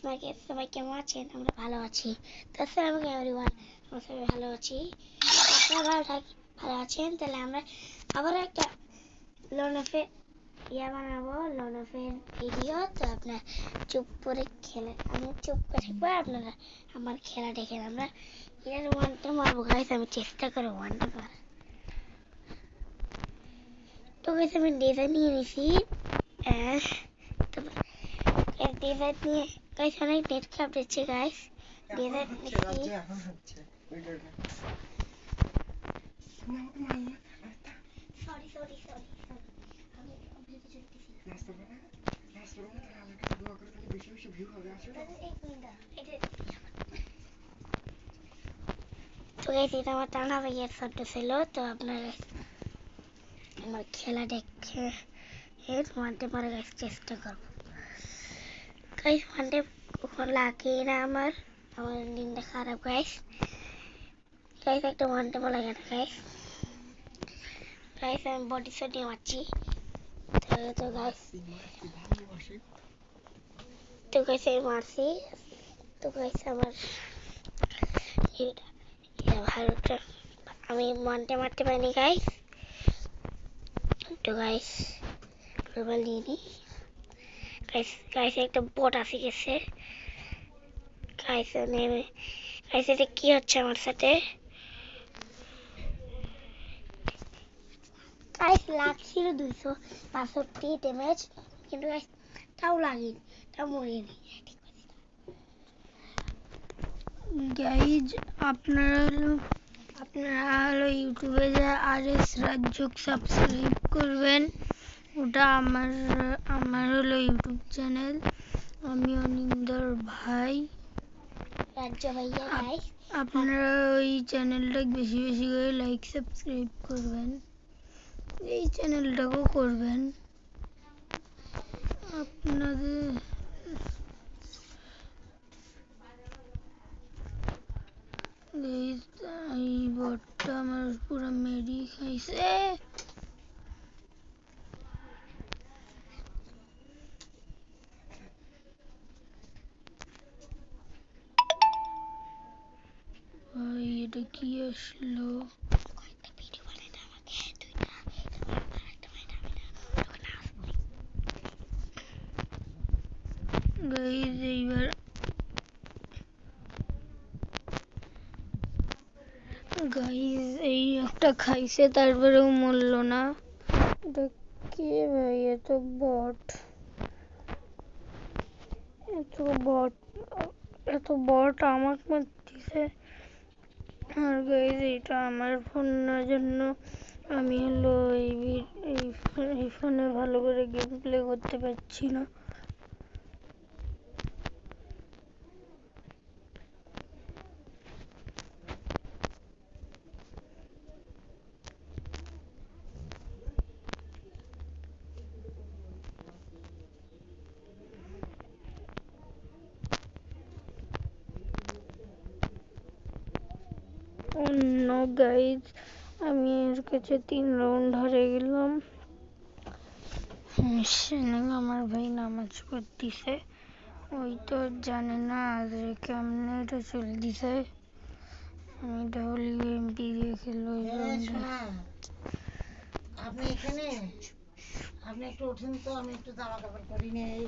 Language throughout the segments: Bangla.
আপনাকে সবাই কেমন আছেন? আমরা ভালো আছি। তো আসসালামু আলাইকুম এভরিওয়ান, আমরা সবাই ভালো আছি। আপনারা ভালো আছেন? তাহলে আমরা আবার একটা লোনফে বানাবো, লোনফের ভিডিও। তো আপনার চুপ করে খেলে, আমি চুপ করে থাকবো, আপনারা আমার খেলা দেখেন। আমরা এর ওয়ানটা মারবো গাইস, আমি চেষ্টা করবো ওয়ানটা মারার। তো গাইস আমি ডিজাইন নিয়ে নিছি, ডিজাইন নিয়ে গাইস অনেক নেট খারাপ দিচ্ছে গাইস। ডিজাইন নিছি, সরি সরি সরি সরি, আমি ভিডিও চলতেছি। তো গাইস এটা আমার টানা ভাইয়ের ছোট ছিল। তো আপনারা আমার খেলা দেখে ওয়ানটে মারা গাইস চেষ্টা করবো গাইস। ওয়ানটে কখন লাগে না আমার দিনটা খারাপ গাইস। গাইস একটা ওয়ানটে মারা লাগে না গাইস। গাইস আমি বডি শট নিয়ে মারছি। তো গাইস আমি মারছি। তো গাইস আমার ভালোটা আমি ওয়ানটে মারতে পারিনি গাইস। তো গাইস গ্লোবাল নিয়ে নি গাইস। একটা বট আসে গেছে গাইস। গাইস এটা কি হচ্ছে আমার সাথে গাইস? লাগছিল 265 ড্যামেজ, কিন্তু গাইস তাও লাগেনি, তাও মরিনি গাইজ। আপনারা হলো ইউটিউবে যে RS রাজ্যক সাবস্ক্রাইব করবেন। ওটা আমার হলো ইউটিউব চ্যানেল। আমি অনিন্দর ভাই, রাজ্য ভাইয়া গাইস। আপনারা ওই চ্যানেলটা বেশি বেশি করে লাইক সাবস্ক্রাইব করবেন, এই চ্যানেলটাকেও করবেন। আপনাদের এই বটটা আমার পুরো মেরি খাইছে। ভাই এটা কি আসলো? গাইজ এইবার গাইজ এই একটা খাইছে, তারপরেও মরলো না। এটা কে ভাই? এত বট, এত বট আমাকে মারতেছে। আর গাইজ এটা আমার ফোনের জন্য আমি হলো এই ফোনে ভালো করে গেম প্লে করতে পারছি না। অন্য গাইজ আমি এর কাছে 3 রাউন্ড হারে গেলাম। আমার ভাই নামাজ পড়তেছে, ওই তো জানে না আজকে কেমনে এটা চলতেছে। আমি WMP দিয়ে খেলো। আপনি এখানে, আপনি একটু ওঠেন তো, আমি একটু জামা কাপড় পরি নেই।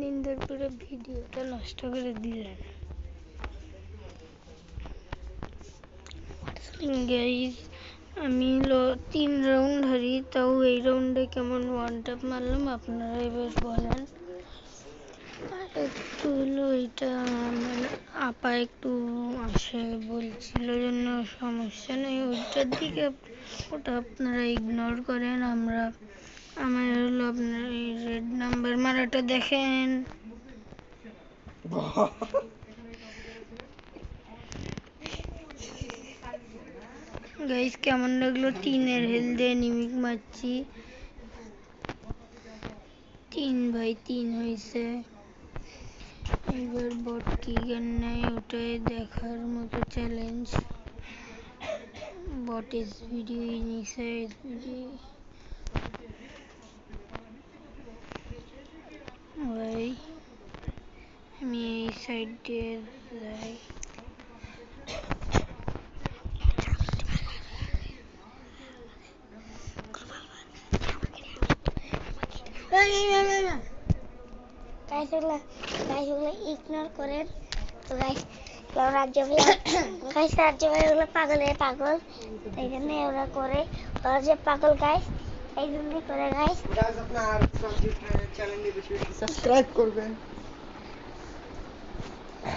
নিন্দার পুরো ভিডিওটা নষ্ট করে দিলেন গাইজ। আমি 3 রাউন্ড হারি, তাও এই রাউন্ডে কেমন ওয়ান ট্যাপ মারলাম আপনারা এবার বলেন। আর একটু হলো এটা মানে আপা একটু আসে বলছিল জন্য সমস্যা নেই, ওইটার দিকে ওটা আপনারা ইগনোর করেন। আমার হলো আপনার এই রেড নাম্বার মারাটা দেখেন। গাইস কেমন লাগলো? 3-এর হেলথ দিয়ে নিমিক মারছি, 3/3 হয়েছে। এবার বট কি গান নেয় ওটাই দেখার মতো চ্যালেঞ্জ। বট SVD নিচে SVD ভাই। সাইড দিয়ে যাই। গাইস এগুলো ইগনোর করেন। তো গাইস রাজ্য ভাই গাইস রাজ্য ভাই ওগুলো পাগল, তাই জন্য ওরা করে, ওরা যে পাগল গাইস এই জন্যই করে গাইস। গাইস আপনার চ্যানেলে বেশি বেশি সাবস্ক্রাইব করবেন।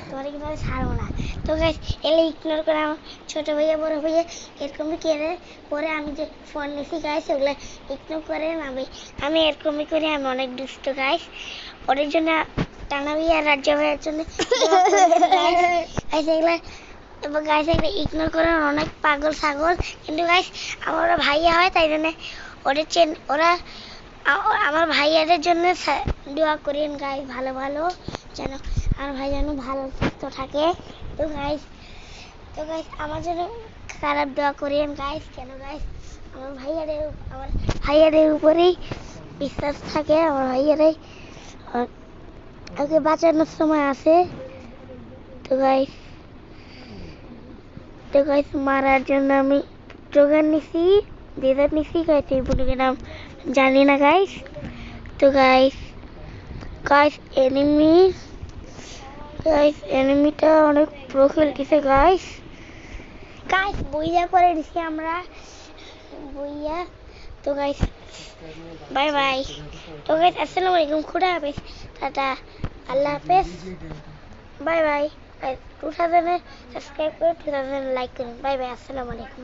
তোমার কিন্তু আমি ছাড়বো না। তো গাইস এলে ইগনোর করে আমার ছোট ভাইয়া বড় ভাইয়া এরকমই করে আমি যে ফোন নিছি গাইস ওগুলো ইগনোর করে আমি এরকমই করি। আমি অনেক দুষ্ট গাইস, ওদের জন্য টানা ভাইয়া রাজ্য ভাইয়ের জন্য গাইস এগুলো, এবং গাইস এগুলো ইগনোর করে অনেক পাগল ছাগল, কিন্তু গাইস আমার ভাইয়া হয় তাই জন্য ওরা আমার ভাইয়াদের জন্য দোয়া করেন গাইস, ভালো ভালো যেন আমার ভাই যেন ভালো সুস্থ থাকে। তো গাইস আমার জন্য খারাপ দোয়া করেন গাইস, কেন গাইস আমার ভাইয়াদের উপরেই বিশ্বাস থাকে, আমার ভাইয়ারাই ওকে বাঁচানোর সময় আছে। তো গাইস মারার জন্য আমি জোগাড় নিছি, ডেজার্ট নিছি গাইস, এই বুড়ির নাম জানি না গাইস। তো গাইস এনিমিটা অনেক প্রো খেলতেছে গাইস বইয়া করে দিছি আমরা বইয়া। তো গাইস বাই বাই। তো গাইস আসসালামু আলাইকুম, খুদা হাফেজ, টাটা, আল্লাহ হাফেজ, বাই বাই। 2000 সাবস্ক্রাইব করে 2000 লাইক করুন। বাই বাই, আসসালামু আলাইকুম।